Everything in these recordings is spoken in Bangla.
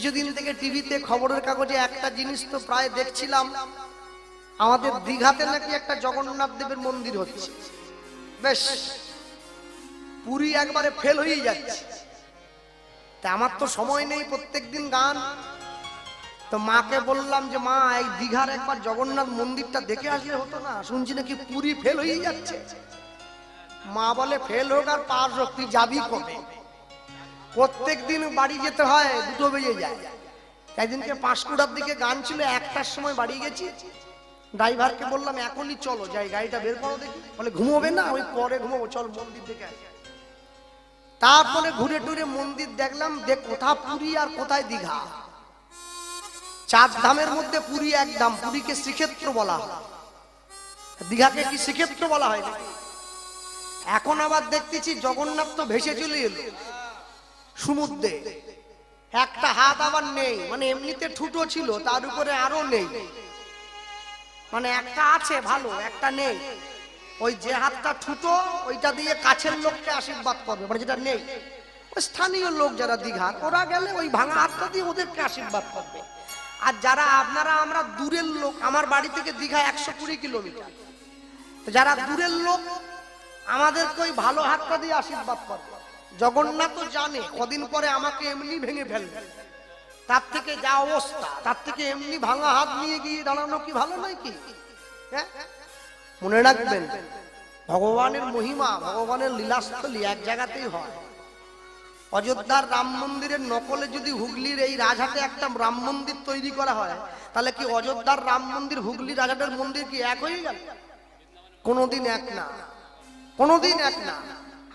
কিছুদিন থেকে টিভিতে খবরের কাগজে একটা জিনিস তো প্রায় দেখছিলাম, আমাদের দীঘাতে নাকি একটা জগন্নাথ দেবের মন্দির হচ্ছে। বেশ, পুরী একবারে ফেল হয়ে যাচ্ছে। তা আমার তো সময় নেই প্রত্যেকদিন গান, তো মাকে বললাম যে মা এই দীঘার একবার জগন্নাথ মন্দিরটা দেখে আসলে হতো না, শুনছি নাকি পুরী ফেল হয়ে যাচ্ছে। মা বলে ফেল হোক আর পাস হোক, তুই যাবি কবে? প্রত্যেক দিন বাড়ি যেতে হয়, 2টো বেজে যায়। একদিনকে 5টার দিকে গান ছিল, 1টার সময় বাড়ি গেছি। ড্রাইভারকে বললাম এখনই চলো যাই, গাড়িটা বের করো দেখি। বলে ঘুমোবে না, ওই পরে ঘুমোবো, চল মন্দির দেখে আসি। তারপরে ঘুরে টুরে মন্দির দেখলাম, দেখ কোথা পুরী আর কোথায় দীঘা। 4 ধামের মধ্যে পুরী এক ধাম। পুরীকে শ্রীক্ষেত্র বলা হয়, দীঘাকে কি শ্রীক্ষেত্র বলা হয় না? এখন আবার দেখতেছি জগন্নাথ তো ভেসে চলে এলো সমুদ্রে, একটা হাত আবার নেই, মানে এমনিতে ঠুটো ছিল, তার উপরে আরো নেই, মানে একটা আছে ভালো, একটা নেই। ওই যে হাতটা ঠুটো, ওইটা দিয়ে কাছের লোককে আশীর্বাদ করবে, মানে যেটা নেই ওই স্থানীয় লোক যারা দীঘার, ওরা গেলে ওই ভাঙা হাতটা দিয়ে ওদেরকে আশীর্বাদ করবে। আর যারা আপনারা আমরা দূরের লোক, আমার বাড়ি থেকে দীঘা 120 কিলোমিটার, যারা দূরের লোক আমাদেরকে ওই ভালো হাতটা দিয়ে আশীর্বাদ করবে। জগন্নাথ তো জানে কদিন পরে আমাকে এমনি ভেঙে ফেলবে, তার থেকে যা অবস্থা, তার থেকে এমনি ভাঙা হাত নিয়ে গিয়ে দাঁড়ানো কি ভালো নয় কি? হ্যাঁ, মনে রাখবেন ভগবানের মহিমা, ভগবানের লীলাস্থলী এক জায়গাতেই হয়। অযোধ্যার রাম মন্দিরের নকলে যদি হুগলির এই রাজহাটে একটা রাম মন্দির তৈরি করা হয়, তাহলে কি অযোধ্যার রাম মন্দির হুগলি রাজহাটের মন্দির কি এক হয়ে গেল? কোনোদিন এক না, কোনোদিন এক না।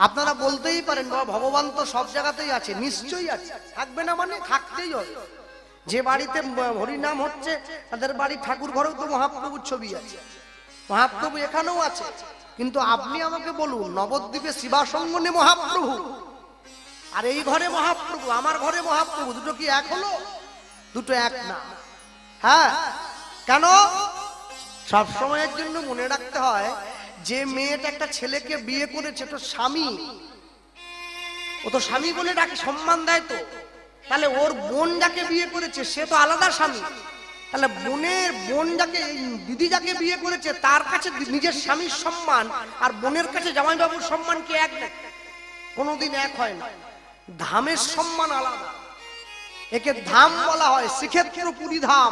আপনারা বলতেই পারেন বাবা ভগবান তো সব জায়গাতেই আছে, নিশ্চয়ই আছে, থাকবে না মানে থাকতেই হবে। যে বাড়িতে হরিনাম হচ্ছে তাদের বাড়ি ঠাকুর ঘরেও তো মহাপ্রভুর ছবি আছে, মহাপ্রভু এখানেও আছে। কিন্তু আপনি আমাকে বলুন, নবদ্বীপে শিবাসঙ্গনে মহাপ্রভু আর এই ঘরে মহাপ্রভু, আমার ঘরে মহাপ্রভু, দুটো কি এক হলো? দুটো এক না। হ্যাঁ, কেন? সব সময়ের জন্য মনে রাখতে হয়, যে মেয়েটা একটা ছেলেকে বিয়ে করেছে তো স্বামী, ও তো স্বামী বলে ডাকে, সম্মান দেয় তো। তাহলে ওর বোন যাকে বিয়ে করেছে সে তো আলাদা স্বামী, তাহলে বোনের বোন যাকে, দিদি যাকে বিয়ে করেছে তার কাছে নিজের স্বামীর সম্মান আর বোনের কাছে জামাইবাবুর সম্মান কি এক না? কোনোদিন এক হয় না। ধামের সম্মান আলাদা, একে ধাম বলা হয়, শ্রীক্ষেত্র পুরী ধাম।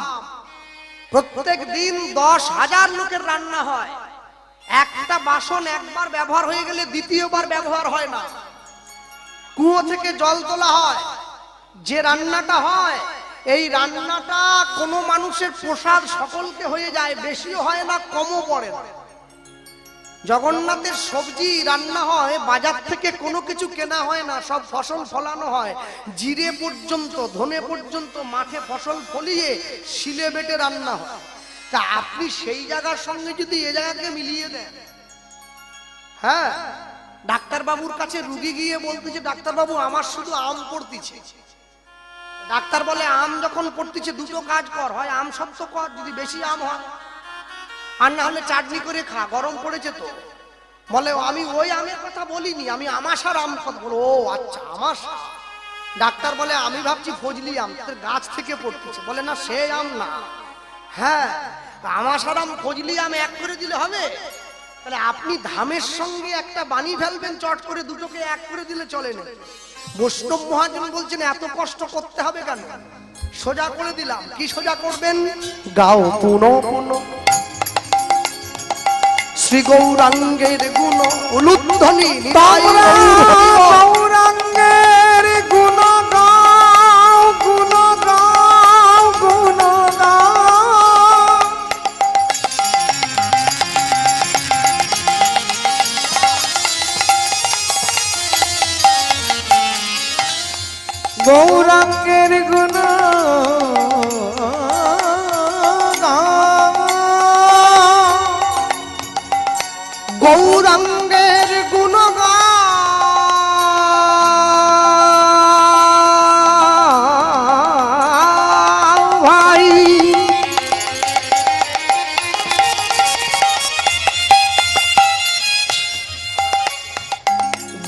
প্রত্যেক দিন 10,000 লোকের রান্না হয়, একটা বাসন একবার ব্যবহার হয়ে গেলে দ্বিতীয়বার ব্যবহার হয় না। কুয়ো থেকে জল তোলা হয়, যে রান্নাটা হয় এই রান্নাটা কোনো মানুষের প্রসাদ সকলকে হয়ে যায়, বেশিও হয় না কমও পড়ে না। জগন্নাথের সবজি রান্না হয়, বাজার থেকে কোনো কিছু কেনা হয় না, সব ফসল ফলানো হয়, জিরে পর্যন্ত ধনে পর্যন্ত মাঠে ফসল ফলিয়ে শিলে বেটে রান্না হয়। তা আপনি সেই জায়গার সঙ্গে যদি এ জায়গাকে মিলিয়ে দেন, হ্যাঁ, ডাক্তার বাবুর কাছে রুগী গিয়ে বলতেছে ডাক্তার বাবু আমার শুধু আম পড়তিছে, ডাক্তার বলে আম যখন পড়তিছে দুটো কাজ কর, হয় আম সত্য কর যদি বেশি আম হয়, আর না হলে চাটনি করে খা, গরম পড়েছে তো। বলে আমি ওই আমের কথা বলিনি, আমি আমাশার আম কথা বলো। ও আচ্ছা, আমাশা। ডাক্তার বলে আমি ভাবছি ফজলি আম, তোর গাছ থেকে পড়তেছে। বলে না, সে আম না। হ্যাঁ, আমাশার আম ফজলি আম এক করে দিলে হবে? তাহলে আপনি ধামের সঙ্গে একটা বানিয়ে ফেলবেন চট করে, দুটোকে এক করে দিলে চলে না। বৈষ্ণব মহাজন বলছেন এত কষ্ট করতে হবে কেন? সোজা করে দিলাম। কি সোজা করবেন? গাও পুনো পুনো শ্রী গৌরাঙ্গের গুণ উলুধ্বনি, গৌরাঙ্গের গুণ গাও, গুণ গাও, গুণ গাও। গৌরাঙ্গের গুণ গৌরাঙ্গের গুণ গাও ভাই,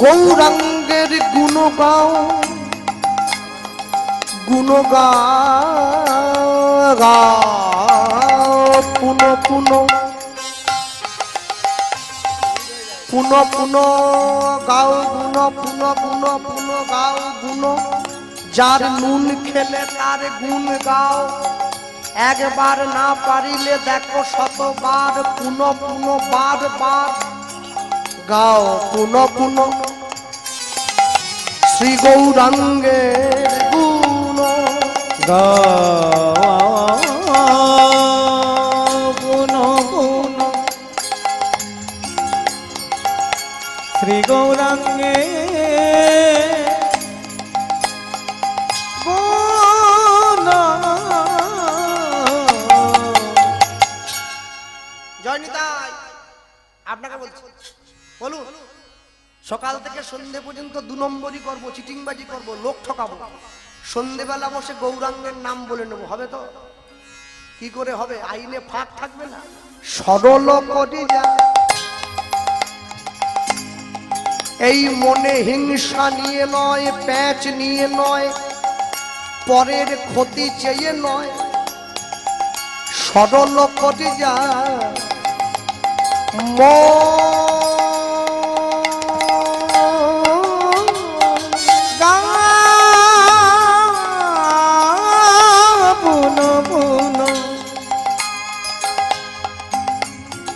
গৌরাঙ্গের গুণ গাও, গুণ পুনো গাও পুনো পুনো পুনো পুনো গাও গুনো পুনো গুনো পুনো গাও গুনো যার নুন খেলে তার গুণ গাও একবার না পারিলে দেখো শতবার পুনো পুনো বার বার গাও পুনো পুনো শ্রী গৌরাঙ্গের গুণ শ্রী গৌরাঙ্গে জয় নিতাই। আপনাকে বলছি বলুন, সকাল থেকে সন্ধে পর্যন্ত 2 নম্বরই করবো, চিটিংবাজি করবো, লোক ঠকাবো, সন্ধেবেলা বসে গৌরাঙ্গের নাম বলে নেবো, হবে তো? কি করে হবে? আইনে ফাঁক থাকবে না। সরল করি যা এই মনে হিংসা নিয়ে নয়, প্যাঁচ নিয়ে নয়, পরের ক্ষতি চেয়ে নয়, সরল করি যা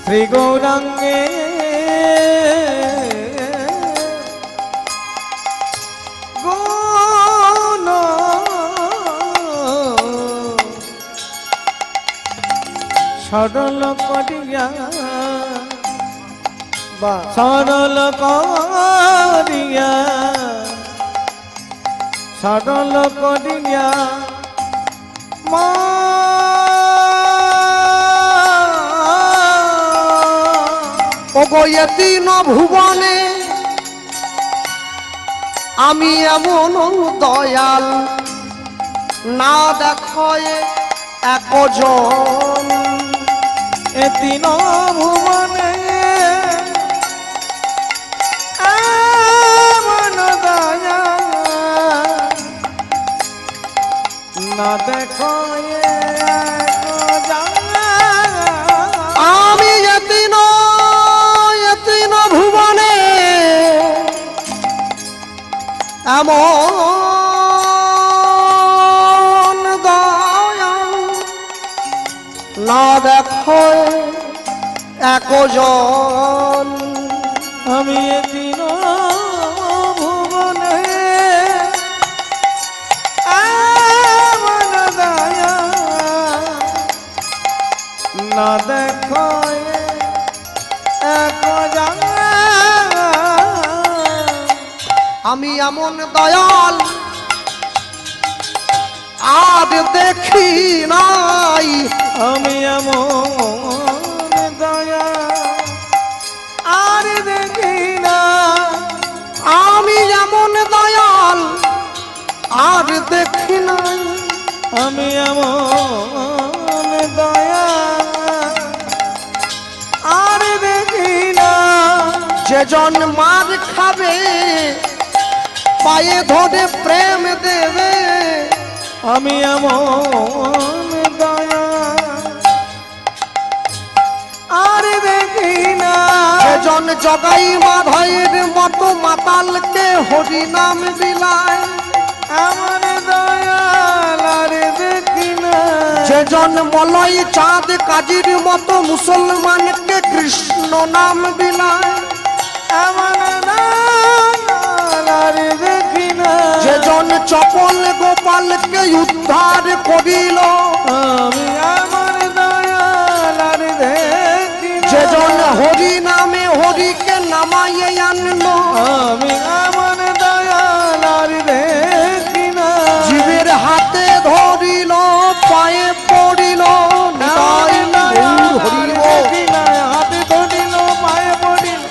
শ্রী গৌরাঙ্গে সরল করিয়া সরল করিয়া সরল করিয়া অগয়তীন ভুবনে আমি এমন দয়াল না দেখয় একজন এ তিন ভুবনে এমন দয়া না দেখো আমি এতিন ভুবনে এমন দয়া না দেখো একজন আমি এদিন ভুবনে এমন দয়া না দেখো একজন আমি এমন দয়াল আর দেখি নাই আমি এমন দয়া আর দেখি না আমি এমন দয়াল আর দেখি নাই আমি এমন দয়া আর দেখি না যেজন মার খাবে পায়ে ধরে প্রেম দেবে আমি এমন দয়া আর দেখি না যেজন জগাই মাধয়ের মতো মাতালকে হরি নাম বিলায় আমার দয়াল আর দেখি না যেজন মলয় চাঁদ কাজীর মতো মুসলমানকে কৃষ্ণ নাম বিলায় আমার দয়াল আর দেখি না যেজন চপল গোপালকে উদ্ধার করিল আমি আমার দয়াল আর দেখি না যেজন হরি নামে হরিকে নামাইয়ে আনলো আমি আমার দয়াল আর দেখি না জীবের হাতে ধরিল পায়ে পড়িল নিতাই গৌর হরি বল। দেখি না হাতে ধরিল পায়ে পড়িল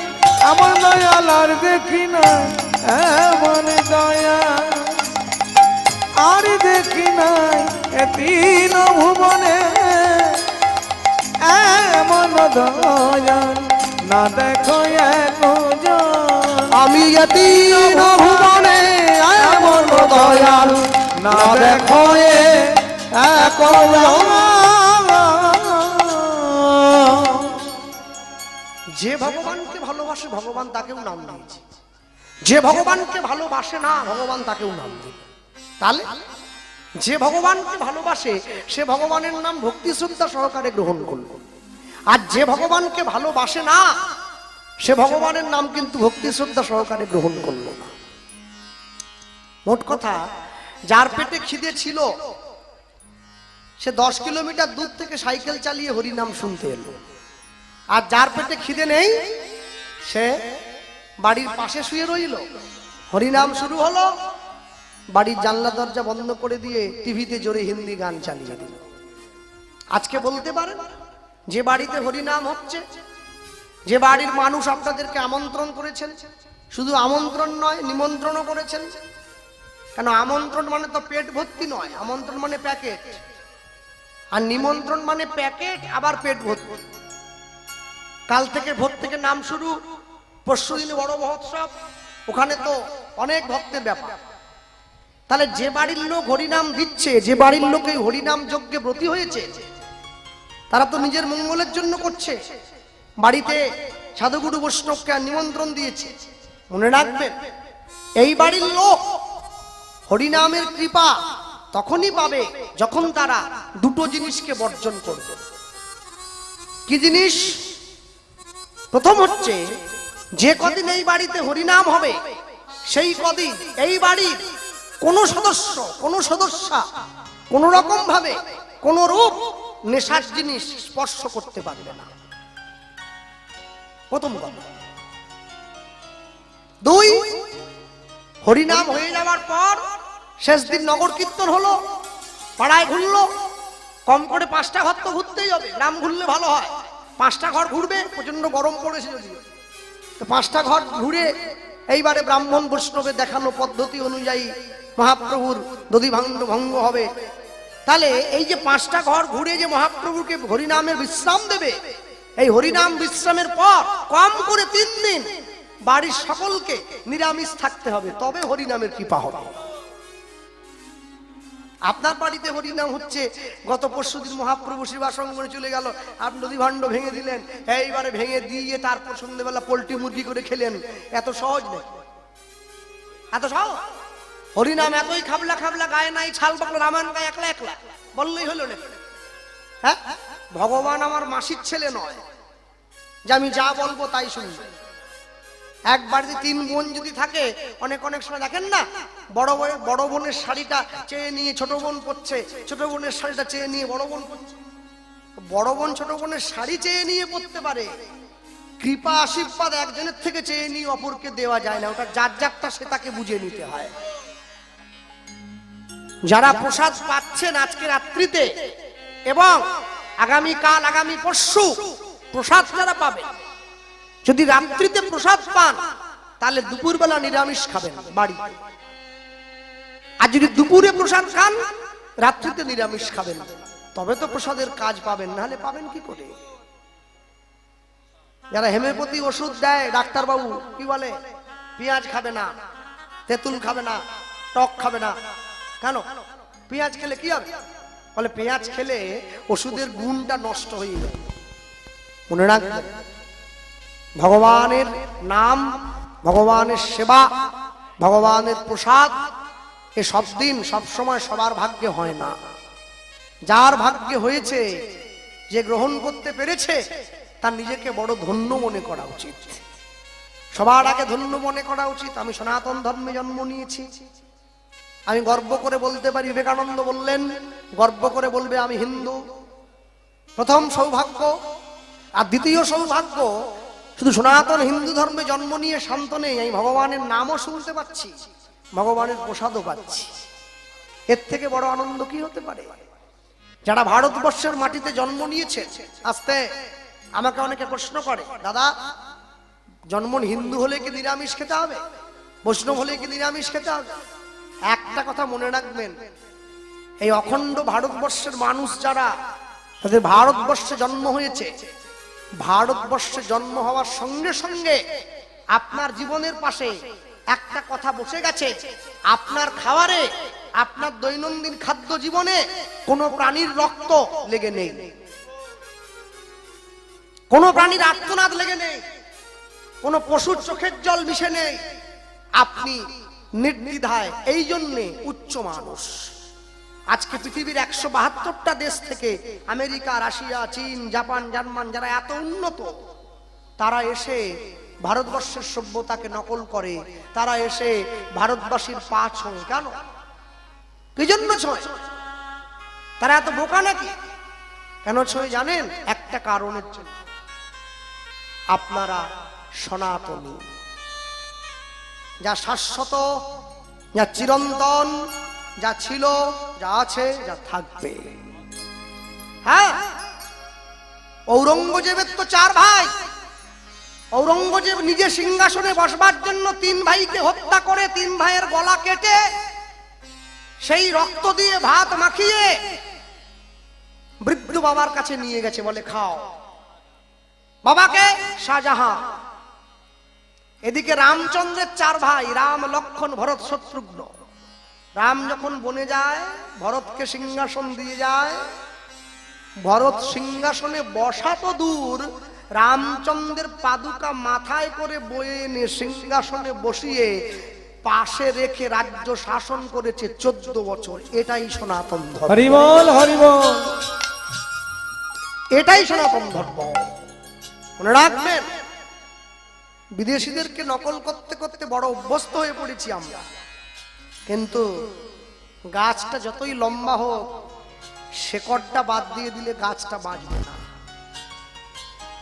আমার দয়াল আর দেখি না এমন দয়া আর দেখি নাই এ তিন ভুবনে এমন দয়া না দেখো একজন আমি এতিন ভুবনে এমন দয়াল না দেখো এ যে ভগবানকে ভালোবাসে ভগবান তাকেও নাম দিয়েছে, যে ভগবানকে ভালোবাসে না ভগবান তাকেও নাম দিবে। তাহলে যে ভগবানকে ভালোবাসে সে ভগবানের নাম ভক্তি শ্রদ্ধা সহকারে গ্রহণ করল, আর যে ভগবানকে ভালোবাসে না সে ভগবানের নাম কিন্তু ভক্তি শ্রদ্ধা সহকারে গ্রহণ করল না। মোট কথা, যার পেটে খিদে ছিল সে 10 কিলোমিটার দূর থেকে সাইকেল চালিয়ে হরিনাম শুনতে এলো, আর যার পেটে খিদে নেই সে বাড়ির পাশে শুয়ে রইল। হরিনাম শুরু হলো, বাড়ির জানলা দরজা বন্ধ করে দিয়ে টিভিতে জোরে হিন্দি গান চালিয়ে দিল। আজকে বলতে পারেন যে বাড়িতে হরিনাম হচ্ছে, যে বাড়ির মানুষ আপনাদেরকে আমন্ত্রণ করেছেন, শুধু আমন্ত্রণ নয় নিমন্ত্রণও করেছেন। কেন আমন্ত্রণ মানে তো পেট ভর্তি নয়, আমন্ত্রণ মানে প্যাকেট, আর নিমন্ত্রণ মানে প্যাকেট আবার পেট ভর্তি। কাল থেকে ভোর থেকে নাম শুরু, পরশু দিনে বড় মহোৎসব, ওখানে তো অনেক ভক্তের ব্যাপার। তাহলে যে বাড়ির লোক হরিনাম দিচ্ছে, যে বাড়ির লোক এই হরিনাম যজ্ঞে ব্রতী হয়েছে, তারা তো নিজের মঙ্গলের জন্য করছে। বাড়িতে সাধুগুরু বৈষ্ণবকে নিমন্ত্রণ দিয়েছে। মনে রাখবেন, এই বাড়ির লোক হরিনামের কৃপা তখনই পাবে যখন তারা দুটো জিনিসকে বর্জন করবে। কি জিনিস? প্রথম হচ্ছে, যে কদিন এই বাড়িতে হরিনাম হবে সেই কদিন এই বাড়ির কোন সদস্য কোন সদস্যা কোন রকম ভাবে কোন রূপ নেশার জিনিস স্পর্শ করতে পারবে না। প্রথম কথা। 2, হরিনাম হয়ে যাওয়ার পর শেষ দিন নগর কীর্তন হলো, পাড়ায় ঘুরলো, কম করে 5টা ঘর তো ঘুরতেই হবে, গ্রাম ঘুরলে ভালো হয়। 5টা ঘর ঘুরবে, প্রচন্ড গরম পড়েছে যদিও, তো 5টা ঘর ঘুরে এইবারে ব্রাহ্মণ বৈষ্ণবের দেখানো পদ্ধতি অনুযায়ী মহাপ্রভুর দধি ভঙ্গ হবে। তাহলে এই যে 5টা ঘর ঘুরে যে মহাপ্রভুকে হরিনামের বিশ্রাম দেবে, এই হরিনাম বিশ্রামের পর কম করে 3 দিন বাড়ির সকলকে নিরামিষ থাকতে হবে, তবে হরিনামের কৃপা হবে। আপনার বাড়িতে হরিনাম হচ্ছে, গত পরশুদিন মহাপ্রভু শিবাসঙ্গনে চলে গেল, আপনি নদী ভাণ্ড ভেঙে দিলেন, এইবারে ভেঙে দিয়ে তারপর সন্ধ্যেবেলা পোল্ট্রি মুরগি করে খেলেন। এত সহজ নেই, এত সহজ। হরিনাম এতই খাবলা খাবলা, গায়ে নাই ছাল পাকলো, রামায়ণ গায়ে একলা একলা বললেই হলো না। হ্যাঁ, ভগবান আমার মাসির ছেলে নয় যে আমি যা বলবো তাই শুনবো। এক বাড়িতে 3 বোন যদি থাকে, অনেক সময় দেখেন না, বড় বোনের শাড়িটা চেয়ে নিয়ে ছোট বোন পরছে, ছোট বোনের শাড়িটা চেয়ে নিয়ে বড় বোন পরছে। বড় বোন ছোট বোনের শাড়ি চেয়ে নিয়ে পরতে পারে, কৃপা আশীর্বাদ একজনের থেকে চেয়ে নিয়ে অপরকে দেওয়া যায় না, ওটা যার যারটা সে তাকে বুঝে নিতে হয়। যারা প্রসাদ পাচ্ছেন আজকে রাত্রিতে এবং আগামীকাল আগামী পরশু প্রসাদ যারা পাবে, যদি রাত্রিতে প্রসাদ পান তাহলে দুপুরবেলা নিরামিষ খাবেন বাড়িতে, আর যদি দুপুরে প্রসাদ খান রাত্রিতে নিরামিষ খাবেন, তবে তো প্রসাদের কাজ পাবেন, নাহলে পাবেন কি করে? যারা হেমিওপ্যাথি ওষুধ দেয় ডাক্তারবাবু কি বলে, পেঁয়াজ খাবে না, তেঁতুল খাবে না, টক খাবে না, কেন? পেঁয়াজ খেলে কি হবে? বলে পেঁয়াজ খেলে ওষুধের গুণটা নষ্ট হয়ে যাবে। মনে রাখবেন, ভগবানের নাম, ভগবানের সেবা, ভগবানের প্রসাদ এ সব দিন সব সময় সবার ভাগ্যে হয় না। যার ভাগ্যে হয়েছে, যে গ্রহণ করতে পেরেছে, তার নিজেকে বড় ধন্য মনে করা উচিত। সবার আগে ধন্য মনে করা উচিত, আমি সনাতন ধর্মে জন্ম নিয়েছি। আমি গর্ব করে বলতে পারি, বিবেকানন্দ বললেন, গর্ব করে বলবে আমি হিন্দু। প্রথম সৌভাগ্য। আর দ্বিতীয় সৌভাগ্য, শুধু সনাতন হিন্দু ধর্মে জন্ম নিয়ে শান্ত নেই, আমি ভগবানের নামও শুনতে পাচ্ছি, ভগবানের প্রসাদও পাচ্ছি। এর থেকে বড় আনন্দ কি হতে পারে? যারা ভারতবর্ষের মাটিতে জন্ম নিয়েছে, আস্তে আমাকে অনেকে প্রশ্ন করে, দাদা জন্ম হিন্দু হলে কি নিরামিষ খেতে হবে, বৈষ্ণব হলে কি নিরামিষ খেতে হবে? একটা কথা মনে রাখবেন, এই অখণ্ড ভারতবর্ষের মানুষ যারা, তাদের ভারতবর্ষে জন্ম হয়েছে, ভারতবর্ষে জন্ম হওয়ার সঙ্গে সঙ্গে আপনার জীবনের পাশে একটা কথা বসে গেছে, আপনার খাবারে আপনার দৈনন্দিন খাদ্য জীবনে কোনো প্রাণীর রক্ত লেগে নেই, কোনো প্রাণীর আর্তনাদ লেগে নেই, কোনো পশুর চোখের জল মিশে নেই। আপনি নির্দ্বিধায়, এই জন্যে উচ্চ মানুষ। আজকে পৃথিবীর 172টা দেশ থেকে আমেরিকা, রাশিয়া, চীন, জাপান, জার্মান যারা এত উন্নত, তারা এসে ভারতবর্ষের সভ্যতাকে নকল করে, তারা এসে ভারতবাসীর পা ছোঁয়। কেন? কি জন্য ছোঁয়? তারা এত বোকা নাকি? কেন ছোঁয় জানেন? একটা কারণের জন্য, আপনারা সনাতনী, যা শাশ্বত, যা চিরন্তন, যা ছিল, যা আছে, যা থাকবে। হ্যাঁ, ঔরঙ্গজেবের তো 4 ভাই। ঔরঙ্গজেব নিজে সিংহাসনে বসবার জন্য 3 ভাইকে হত্যা করে 3 ভাইয়ের গলা কেটে সেই রক্ত দিয়ে ভাত মাখিয়ে বৃদ্ধ বাবার কাছে নিয়ে গেছে, বলে খাও। বাবাকে শাহজাহান। এদিকে রামচন্দ্রের 4 ভাই, রাম, লক্ষণ, ভরত, শত্রুঘ্ন। রাম যখন বনে যায়, ভরতকে সিংহাসন দিয়ে যায়। ভরত সিংহাসনে বসা তো দূর, রামচন্দ্রের পাদুকা মাথায় করে বয়ে এনে সিংহাসনে বসিয়ে পাশে রেখে রাজ্য শাসন করেছে 14 বছর। এটাই সনাতন ধর্ম। হরি বল, হরি বল। এটাই সনাতন ধর্ম। মনে রাখবেন, বিদেশিদেরকে নকল করতে করতে বড় অভ্যস্ত হয়ে পড়েছি আমরা। কিন্তু গাছটা যতই লম্বা হোক, শেকড়টা বাদ দিয়ে দিলে গাছটা বাঁচবে না।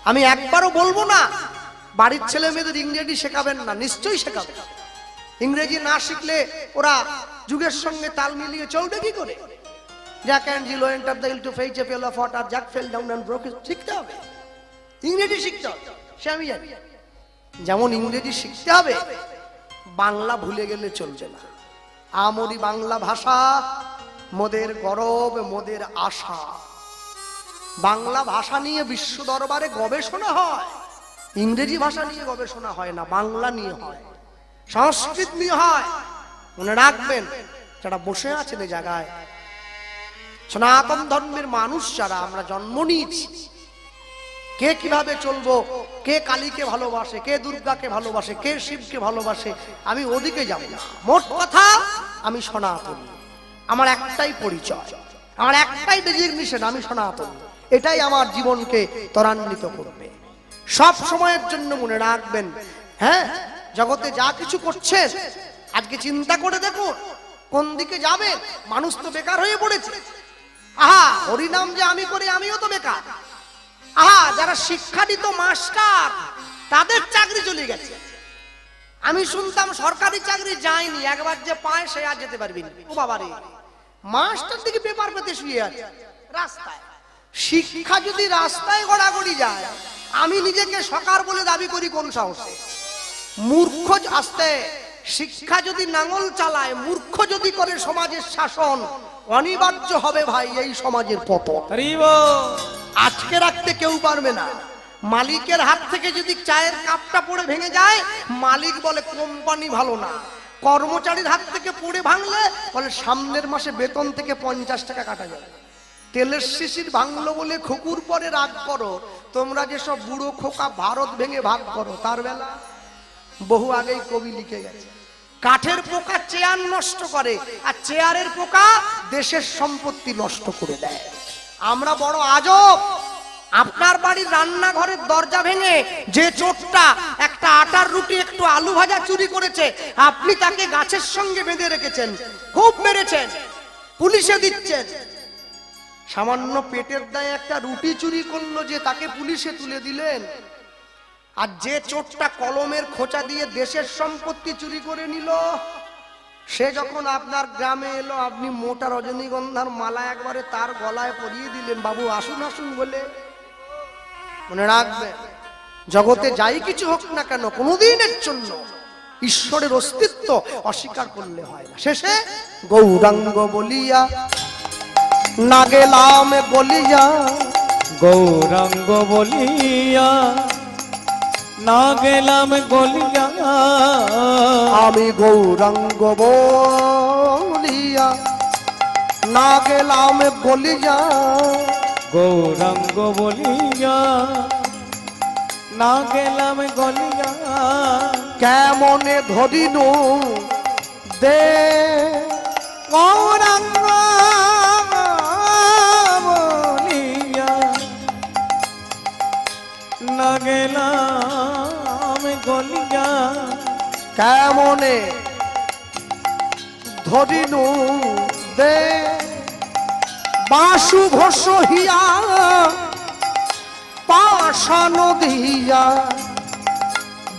আমি একবারও বলবো না বাড়ির ছেলে মেয়েদের ইংরেজি শেখাবেন না, নিশ্চয়ই শেখাবেন। ইংরেজি না শিখলে ওরা যুগের সঙ্গে তাল মিলিয়ে চলবে কি করে? Jack and Jill enter the hill to fetch a pail of water, Jack fell down and broke. শিখতে হবে, ইংরেজি শিখতে হবে, সে আমি জানি। যেমন ইংরেজি শিখতে হবে, বাংলা ভুলে গেলে চলবে না। আমরি বাংলা ভাষা, মোদের গরব, মোদের আশা। বাংলা ভাষা নিয়ে বিশ্ব দরবারে গবেষণা হয়, ইংরেজি ভাষা নিয়ে গবেষণা হয় না, বাংলা নিয়ে হয়, সংস্কৃত নিয়ে হয়। মনে রাখবেন, যারা বসে আছেন এই জায়গায়, সনাতন ধর্মের মানুষ যারা আমরা জন্ম নিয়েছি, কে কিভাবে চলবো, কে কালীকে ভালোবাসে, কে দুর্গাকে ভালোবাসে, কে শিবকে ভালোবাসে, আমি ওদিকে যাব না। মোট কথা, আমি সনাতনী। আমার একটাই পরিচয়, আমার একটাই ডেজিগনেশন, আমি সনাতনী। এটাই আমার জীবনকে ত্বরান্বিত করবে। সব সময়ের জন্য মনে রাখবেন, হ্যাঁ, জগতে যা কিছু করছেন আজকে চিন্তা করে দেখুন কোন দিকে যাবে। মানুষ তো বেকার হয়ে পড়েছে। আহা, হরিনাম যে আমি করি, আমিও তো বেকার। আহা, যারা শিক্ষাদিত মাস্টার, তাদের চাকরি চলে গেছে। আমি শুনতাম সরকারি চাকরি যায়নি, একবার যে পায় সে আর যেতে পারবি না। ও বাবারে, মাস্টার দিকে পেপার পেতে শুয়ে আছে রাস্তায়। শিক্ষা যদি রাস্তায় গড়াগড়ি যায়, আমি নিজেকে সরকার বলে দাবি করি কোন সাহসে? মূর্খ আসতে শিক্ষা যদি নাঙল চালায়, মূর্খ যদি করে সমাজের শাসন, অনিবার্য হবে ভাই এই সমাজের পতন। আজকে রাখতে কেউ পারবে না। মালিকের হাত থেকে যদি চায়ের কাপটা পড়ে ভেঙে যায়, মালিক বলে কোম্পানি ভালো না। কর্মচারীর হাত থেকে পড়ে ভাঙলে বলে সামনের মাসে বেতন থেকে 50 টাকা কাটা যাবে। তেলের শিশির ভাঙলো বলে খুকুর পরে রাগ করো, তোমরা যেসব বুড়ো খোকা ভারত ভেঙে ভাগ করো, তার বেলা বহু আগেই কবি লিখে গেছে। কাঠের পোকা চেয়ার নষ্ট করে, আর চেয়ারের পোকা দেশের সম্পত্তি নষ্ট করে দেয়। আমরা বড় আজব। আপনার বাড়ির রান্নাঘরের দরজা ভেঙে যে চোরটা একটা আটার রুটি একটু আলু ভাজা চুরি করেছে, আপনি তাকে গাছের সঙ্গে বেঁধে রেখেছেন, খুব মেরেছেন, পুলিশে দিচ্ছেন। সামান্য পেটের দায়ে একটা রুটি চুরি করলো যে, তাকে পুলিশে তুলে দিলেন। আর যে চোরটা কলমের খোঁচা দিয়ে দেশের সম্পত্তি চুরি করে নিল, সে যখন আপনার গ্রামে এলো, আপনি মোটা রজনীগন্ধার মালা একবারে তার গলায় পরিয়ে দিলেন, বাবু আসুন আসুন বলে। মনে রাখবে, জগতে যাই কিছু হোক না কেন, কোনদিনের জন্য ঈশ্বরের অস্তিত্ব অস্বীকার করলে হয় না। শেষে গৌরাঙ্গ বলিয়া না গেলাম বলিয়া, গৌরাঙ্গ বলিয়া না গেলাম গলিয়া আমি গৌরাঙ্গ বলিয়া না গেলাম গলিয়া গৌরাঙ্গ বলিয়া না গেলাম গলিয়া কেমনে ধরিনু দে গৌরাঙ্গ বলিয়া না গেলাম গলিয়া কেমনে ধরিনু দে বাসু ঘোষ হিয়া পাশান দিয়া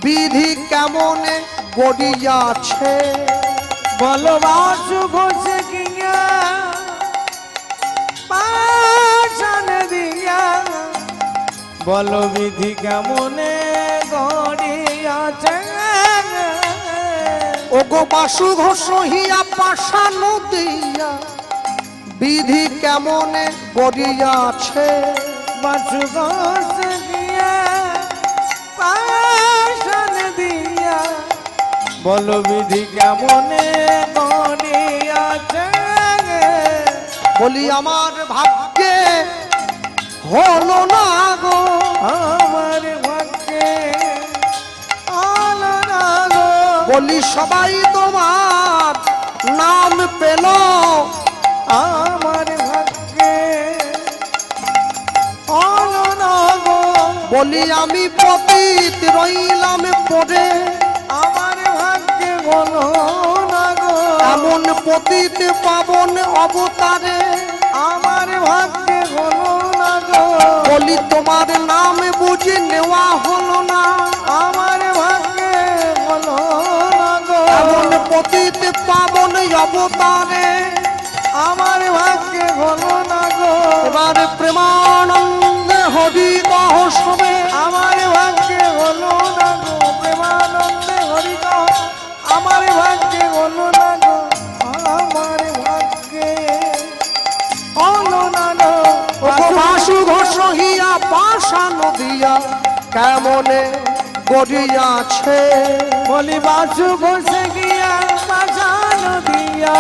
বিধি কেমনে গড়িয়াছে বলবাসু ঘোষে গিয়া পাশান দিয়া বল বিধি কেমনে গড়িয়াছে ওগো বাসু ঘোষ হিয়া পাশান দিয়া বিধি কেমনে গড়িয়াছে বাসু ঘোষে গিয়া পাশান দিয়া বল বিধি কেমনে গড়িয়াছে বলি আমার ভাগ্যে হলো না গো আমার ভাগ্যে আলো না গো বলি সবাই তোমার নাম পেল আমার ভাগ্যে আলো না গো বলি আমি পতিত রইলাম পড়ে আমার ভাগ্যে বলো না গো এমন পতিত পাবন অবতারে আমার ভাগ্যে বলো না গো বলি তোমার নাম বুঝে নেওয়া হলো না আমার ভাগ্যে বলো না গো এমন পতিত পাবন অবতারে আমার ভাগ্যে বলো না গো এবারে প্রেমানন্দে হরি কহ সবে আমার ভাগ্যে হলো না গো প্রেমানন্দে হরি কহ আমার ভাগ্যে হলো না গো আমার ভাগ্যে হলো না গো বাসু ঘোষ হিয়া পাশান দিয়া কেমনে গড়িয়াছে বলি বাসু বসে গিয়া বাজানো দিয়া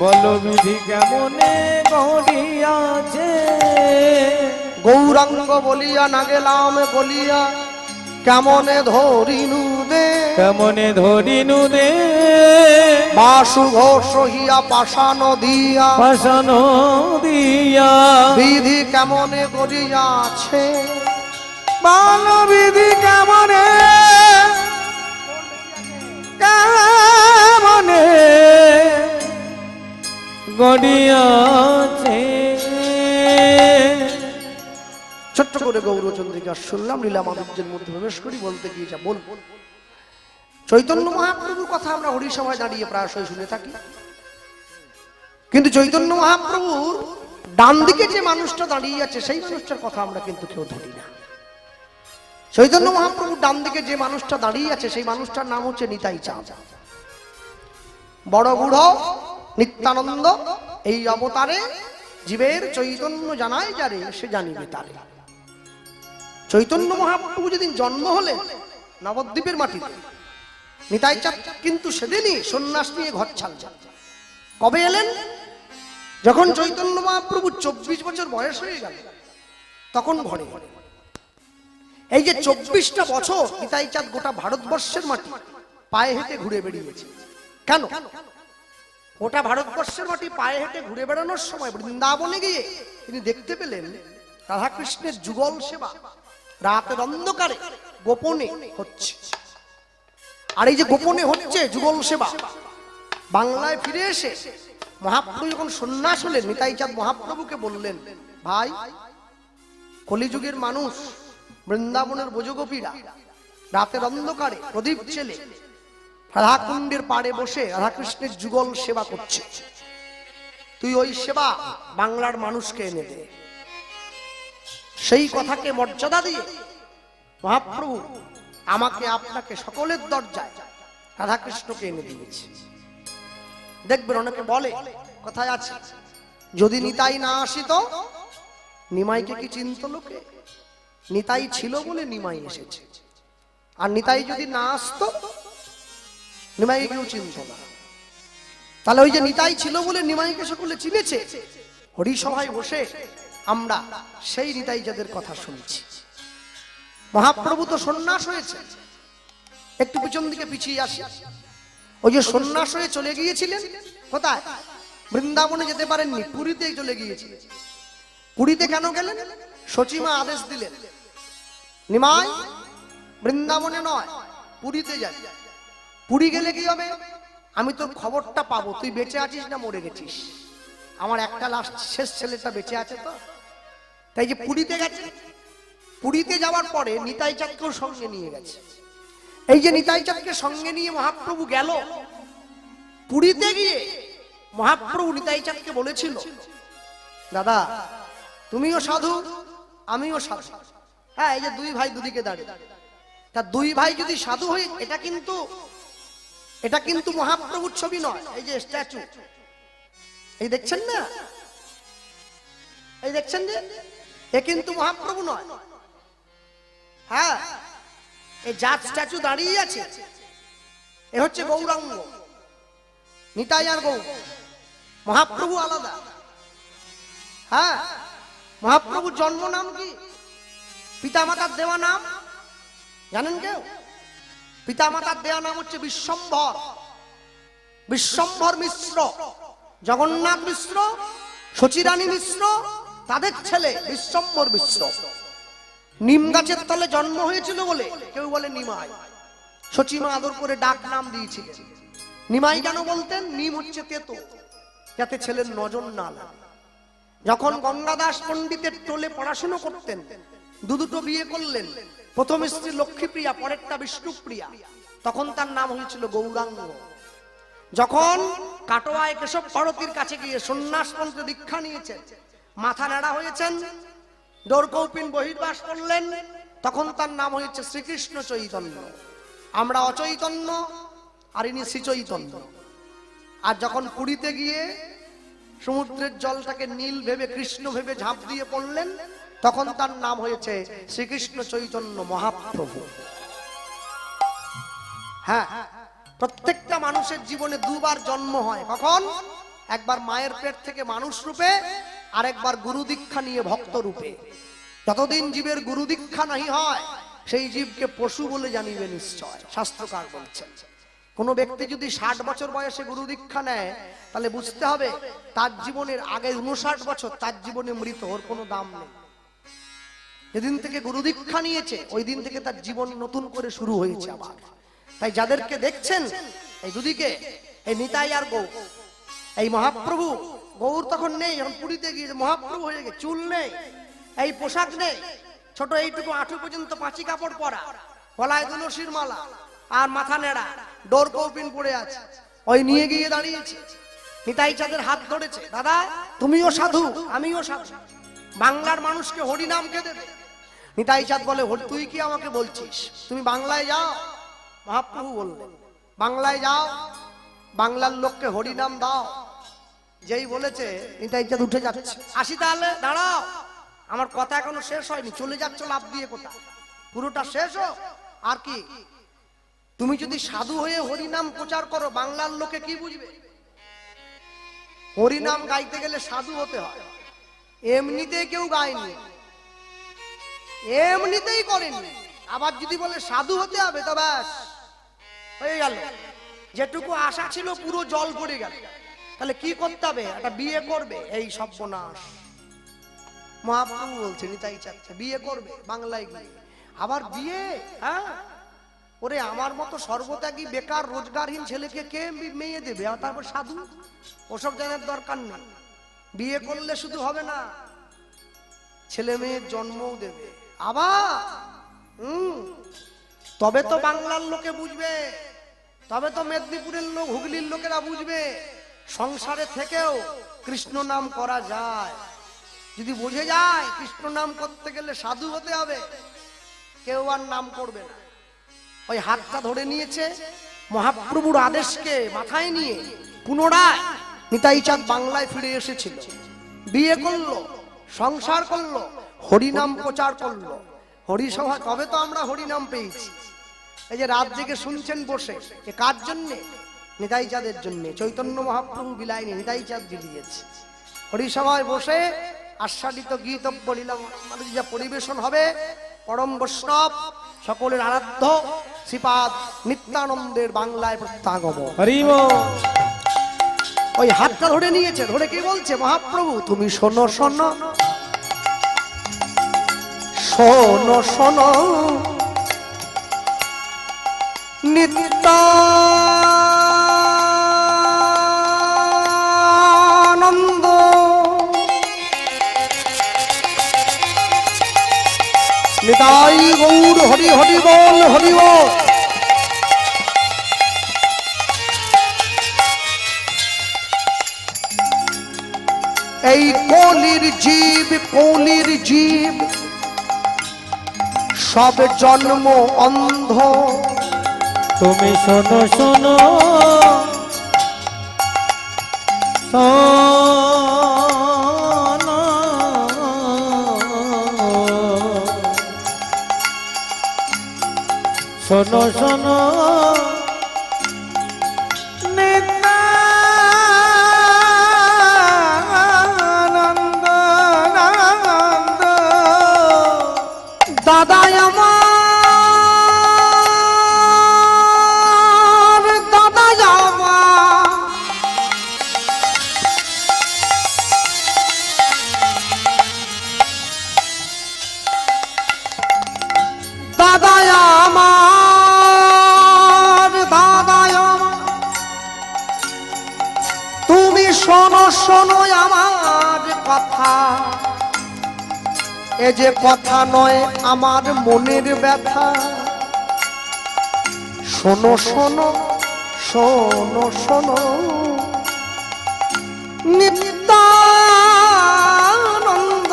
বলো বিধি কেমনে গড়িয়াছে গৌরাঙ্গ বলিয়া না গেলাম বলিয়া কেমনে ধরিনু দে কেমনে ধরিনু দে বাসু ঘোষ হিয়া পাশান দিয়া বাসনো দিয়া বিধি কেমনে গড়িয়াছে বালো বিধি কেমনে কেমনে গড়িয়াছে ছোট্ট করে গৌরচন্দ্রিকা শুনলাম লীলা মাধুর্যের মধ্যে প্রবেশ করি বলতে গিয়ে যা বল চৈতন্য মহাপ্রভুর কথা আমরা হরিসভায় দাঁড়িয়ে প্রায়শই শুনে থাকি, কিন্তু চৈতন্য মহাপ্রভুর ডান দিকে যে মানুষটা দাঁড়িয়ে আছে সেই মানুষটার কথা আমরা কিন্তু কেউ ধরি না। চৈতন্য মহাপ্রভুর ডান দিকে যে মানুষটা দাঁড়িয়ে আছে সেই মানুষটার নাম হচ্ছে নিতাই চাঁদ। বড় বুড়ো নিত্যানন্দ এই অবতারে জীবের চৈতন্য জানায় যারে সে জানিবে তারে। চৈতন্য মহাপ্রভু যেদিন জন্ম হলেন নবদ্বীপের মাটিতে, নিতাই চাঁদ কিন্তু সেদিনই সন্ন্যাস নিয়ে ঘর ছাড়লেন। কবে এলেন? যখন চৈতন্য মহাপ্রভু 24 বছর বয়স হয়ে গেল তখন ঘরে। এই যে 24টা বছর নিতাই চাঁদ গোটা ভারতবর্ষের মাটি পায়ে হেঁটে ঘুরে বেরিয়েছে। কেন? গোটা ভারতবর্ষের মাটি পায়ে হেঁটে ঘুরে বেড়ানোর সময় বৃন্দাবনে গিয়ে তিনি দেখতে পেলেন রাধাকৃষ্ণের যুগল সেবা রাতের অন্ধকারে গোপনে হচ্ছে। আর এই যে গোপনে হচ্ছে যুগল সেবা, বাংলায় ফিরে এসে মহাপ্রভু যখন সন্ন্যাস হলেন নিতাই চাঁদ মহাপ্রভুকে বললেন, ভাই কলিযুগের মানুষ বৃন্দাবনের ব্রজগোপীরা রাতের অন্ধকারে প্রদীপ জ্বেলে রাধাকুণ্ডের পাড়ে বসে রাধাকৃষ্ণের যুগল সেবা করছে, তুই ওই সেবা বাংলার মানুষকে এনে দে। সেই কথাকে মর্যাদা দিয়ে মহাপ্রভু আমাকে আপনাকে সকলের দরজায় রাধাকৃষ্ণকে এনে দিয়েছে। দেখবেন অনেকে বলে কথায় আছে, যদি নিতাই না আসিত নিমাইকে কি চিনত লোকে? নিতাই ছিল বলে নিমাই এসেছে। আর নিতাই যদি না আসতো, নিমাই কেউ চিনত না। তাহলে ওই যে নিতাই ছিল বলে নিমাইকে সকলে চিনেছে। হরিসভায় বসে আমরা সেই নিতাই যাদের কথা শুনছি। মহাপ্রভু তো সন্ন্যাস হয়েছে। একটু পিছন দিকে পিছিয়ে আসি। ওই যে সন্ন্যাস হয়ে চলে গিয়েছিলেন কোথায়? বৃন্দাবনে যেতে পারেননি, পুরীতে চলে গিয়েছিলেন। পুরীতে কেন গেলেন? সচিমা আদেশ দিলেন, নিমাই বৃন্দাবনে নয়, পুরীতে যাবি। পুরী গেলে কি হবে? আমি তোর খবরটা পাবো, তুই বেঁচে আছিস না মরে গেছিস। আমার একটা লাস্ট শেষ ছেলেটা বেঁচে আছে তো। তাই যে পুরীতে গেছে। পুরীতে যাওয়ার পরে নিতাই চাঁদকেও সঙ্গে নিয়ে গেছে। এই যে নিতাই চাঁদকে সঙ্গে নিয়ে মহাপ্রভু গেল, পুরীতে গিয়ে মহাপ্রভু নিতাই চাঁদকে বলেছিল, দাদা তুমিও সাধু আমিও সাধু। হ্যাঁ, এই যে দুই ভাই দুদিকে দাঁড়িয়ে, তা দুই ভাই যদি সাধু হয়ে, এটা কিন্তু মহাপ্রভুর ছবি নয়। এই যে স্ট্যাচু, এই দেখছেন না, এই দেখছেন যে এ কিন্তু মহাপ্রভু নয়। হ্যাঁ, এই জাত স্ট্যাচু দাঁড়িয়ে আছে, এ হচ্ছে গৌরাঙ্গ। নিতাই আর গৌর, মহাপ্রভু আলাদা। হ্যাঁ, মহাপ্রভুর জন্ম নাম কি? পিতামাতার দেওয়া নাম জানেন কেউ? পিতামাতার দেওয়া নাম হচ্ছে বিশ্বম্ভর। বিশ্বম্ভর মিশ্র, জগন্নাথ মিশ্র, শচীরানী মিশ্র, তাদের ছেলে বিশ্বম্ভর মিশ্র। নিম গাছের তলে জন্ম হয়েছিল বলে কেউ বলে নিমাই। শচীমা আদর করে ডাক নাম দিয়েছিলেন। নিমাই কেন বলতেন? নিম হচ্ছে তেতো, যাতে ছেলের নজর না লাগে। যখন গঙ্গাদাস পণ্ডিতের টোলে পড়াশোনা করতেন, দুটো বিয়ে করলেন। প্রথম স্ত্রী লক্ষ্মীপ্রিয়া, পরেরটা বিষ্ণুপ্রিয়া। তখন তার নাম হয়েছিল গৌরাঙ্গ। যখন কাটোয়ায় কেশব ভারতীর কাছে গিয়ে সন্ন্যাস মন্ত্রে দীক্ষা নিয়েছেন, মাথা নাড়া হয়েছেন, ডোরকৌপিন বহির্বাস করলেন, তখন তার নাম হয়েছে শ্রীকৃষ্ণ চৈতন্য। আমরা অচৈতন্য, আর ইনি শ্রীচৈতন্য। আর যখন পুরীতে গিয়ে সমুদ্রের জলটাকে নীল ভেবে কৃষ্ণ ভেবে ঝাঁপ দিয়ে পড়লেন, তখন তার নাম হয়েছে শ্রীকৃষ্ণ চৈতন্য মহাপ্রভু। হ্যাঁ, প্রত্যেকটা মানুষের জীবনে দুবার জন্ম হয়। কখন? একবার মায়ের পেট থেকে মানুষ রূপে, আর একবার গুরু দীক্ষা নিয়ে ভক্ত রূপে। যতদিন জীবের গুরু দীক্ষা নাহি হয়, সেই জীবকে পশু বলে জানিবে নিশ্চয়, শাস্ত্রকার বলছেন। কোন ব্যক্তি যদি 60 বছর বয়সে গুরু দীক্ষা নেয়, তাহলে বুঝতে হবে তার জীবনের আগে 59 বছর তার জীবনে মৃত, ওর কোনো দাম নেই। যেদিন থেকে গুরু দীক্ষা নিয়েছে, ওই দিন থেকে তার জীবন নতুন করে শুরু হয়েছে আবার। তাই যাদেরকে দেখছেন এই দুদিকে, এই নিতাই আর গৌর, এই মহাপ্রভু। গৌর তখন নেই, যখন পুরীতে গিয়ে মহাপ্রভু হয়ে গেছে। চুল নেই, এই পোশাক নেই, ছোট এইটুকু আঁঠু পর্যন্ত পাঁচি কাপড় পরা, গলায় তুলসীর মালা, আর মাথা নেড়া, ডোর কৌপিন পড়ে আছে। ওই নিয়ে গিয়ে দাঁড়িয়েছে, নিতাই চাঁদের হাত ধরেছে, দাদা তুমিও সাধু আমিও সাধু, বাংলার মানুষকে হরিনাম কে দেবে? নিতাই চাঁদ বলে, তুই কি আমাকে বলছিস? তুমি বাংলায় যাও। মহাপ্রভু বললেন, বাংলায় যাও, বাংলার লোককে হরিনাম দাও। যেই বলেছে, নিতাই চাঁদ উঠে যাচ্ছে। আসি তাহলে, দাঁড়াও, আমার কথা এখনো শেষ হয়নি। চলে যাচ্ছ লাভ দিয়ে কোথায়? পুরোটা শেষ হোক। আর কি, তুমি যদি সাধু হয়ে হরিনাম প্রচার করো, বাংলার লোকে কি বুঝবে? হরিনাম গাইতে গেলে সাধু হতে হয়। এমনিতে কেউ গায়নি, এমনিতেই করেনি। আবার যদি বলে সাধু হতে হবে, তো ব্যাস হয়ে গেল। যেটুকু আশা ছিল পুরো জল পড়ে গেল। তাহলে কি করতে হবে? একটা বিয়ে করবে। এই সর্বনাশ। মহাপ্রভু বলছে নিতাই চাচ্ছে বিয়ে করবে বাংলায় গিয়ে। আবার বিয়ে? হ্যাঁ, ওরে আমার মতো সর্বত্যাগী বেকার রোজগারহীন ছেলেকে কে মেয়ে দেবে? আর তারপর সাধু? ওসব জানার দরকার নেই। বিয়ে করলে শুধু হবে না, ছেলে মেয়ের জন্মও দেবে। আবার তবে তো বাংলার লোকে বুঝবে, তবে তো মেদিনীপুরের লোক, হুগলির লোকেরা বুঝবে সংসারে থেকেও কৃষ্ণ নাম করা যায়। যদি বুঝে যায় কৃষ্ণ নাম করতে গেলে সাধু হতে হবে, কেউ আর নাম করবে না। ওই হাতটা ধরে নিয়েছে, মহাপ্রভুর আদেশকে মাথায় নিয়ে পুনরায় নিতাই চাঁদ বাংলায় ফিরে এসেছিল। বিয়ে করলো, সংসার করলো, হরিনাম প্রচার করলো। হরিসভা তবে তো আমরা হরিনাম পেয়েছি। এই যে রাত জেগে শুনছেন বসে, এ কার জন্যে? নিতাই চাঁদের জন্যে। চৈতন্য মহাপ্রভু বিলাইনি, নিতাই চাঁদ বিলিয়েছে। হরিসভায় বসে আস্বাদিত গীতব্য লীলা যা পরিবেশন হবে, পরম বৈষ্ণব সকলের আরাধ্য শ্রীপাদ নিত্যানন্দের বাংলায় প্রত্যাগমন। হরি বল। ওই হাতটা ধরে নিয়েছে, ধরে কি বলছে? মহাপ্রভু তুমি শোনো শোনো শোনো শোনো নিত্যানন্দ নিতাই গৌর হরি হরি বল হরি বল। এই কলির জীব সব জন্ম অন্ধ, তুমি শোনো শোনো শোনো শোনো দাদা আমার দাদা আমার দাদা আমার দাদা আমার তুমি শোনো শোনো আমার কথা। এ যে কথা নয় আমার মনের ব্যথা। শোনো শোনো শোনো শোনো নিত্যানন্দ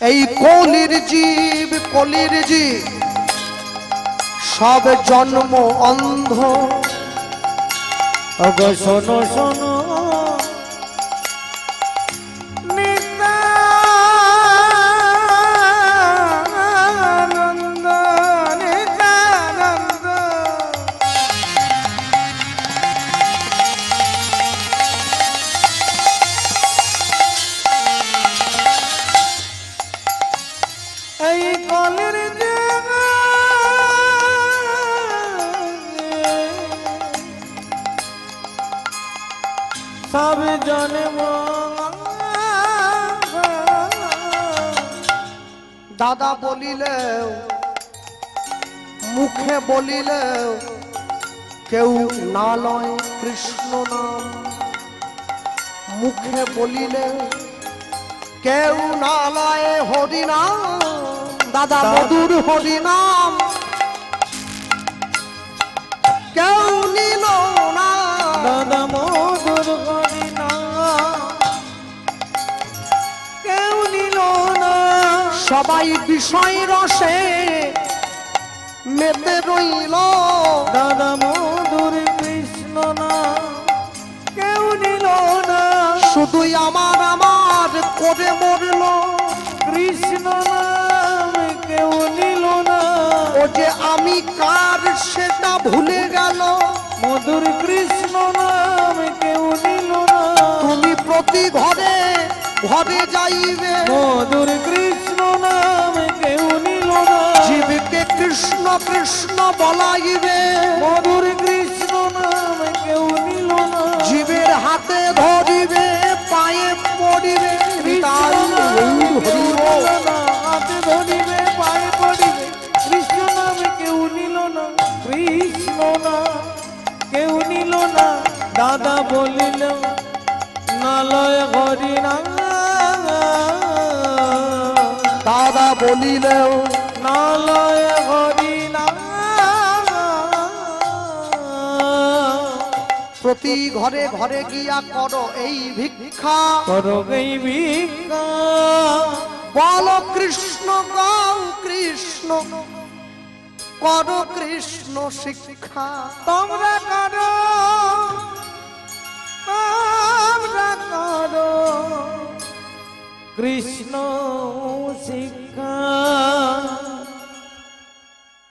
এই কলির জীব সব জন্ম অন্ধ। ওগো শোনো শোনো নিত্যানন্দ নিত্যানন্দ। এই কলির সব জন্ম দাদা বলিলেও মুখে বলিলেও কেউ না লয় কৃষ্ণ নাম। মুখে বলিলে কেউ না লয় হরিনাম। দাদা মধুর হরিনাম কেউ নিল না। দাদা মধুর হরিনাম কেউ নিল না। সবাই বিষয় রসে মেতে রইল। দাদা মধুর কৃষ্ণ না কেউ নিল না। শুধুই আমার আমার করে মরল। কৃষ্ণ নাম কেউ নিল না। ও যে আমি কার সেটা ভুলে গেল। মধুর কৃষ্ণ নাম কেউ নিল না। তুমি প্রতি ঘরে ঘরে যাইবে। মধুর কৃষ্ণ নাম কেউ নিল না। জীবকে কৃষ্ণ কৃষ্ণ বলাইবে। মধুর কৃষ্ণ নাম কেউ নিল না। জীবের হাতে ধরিবে পায়ে পড়িবে। হাতে ধরিবে পায়ে পড়িবে। কৃষ্ণ নাম কেউ নিল না। কৃষ্ণ নাম কেউ নিল না। দাদা বলিল নালয় হরিনাম। দাদা বলিলেও নালয় হরিনাম। প্রতি ঘরে ঘরে গিয়া করো এই ভিক্ষা। করো এই ভিক্ষা। বলো কৃষ্ণ গাও কৃষ্ণ করো কৃষ্ণ শিক্ষা। তোমরা করো কৃষ্ণ শিক্ষা।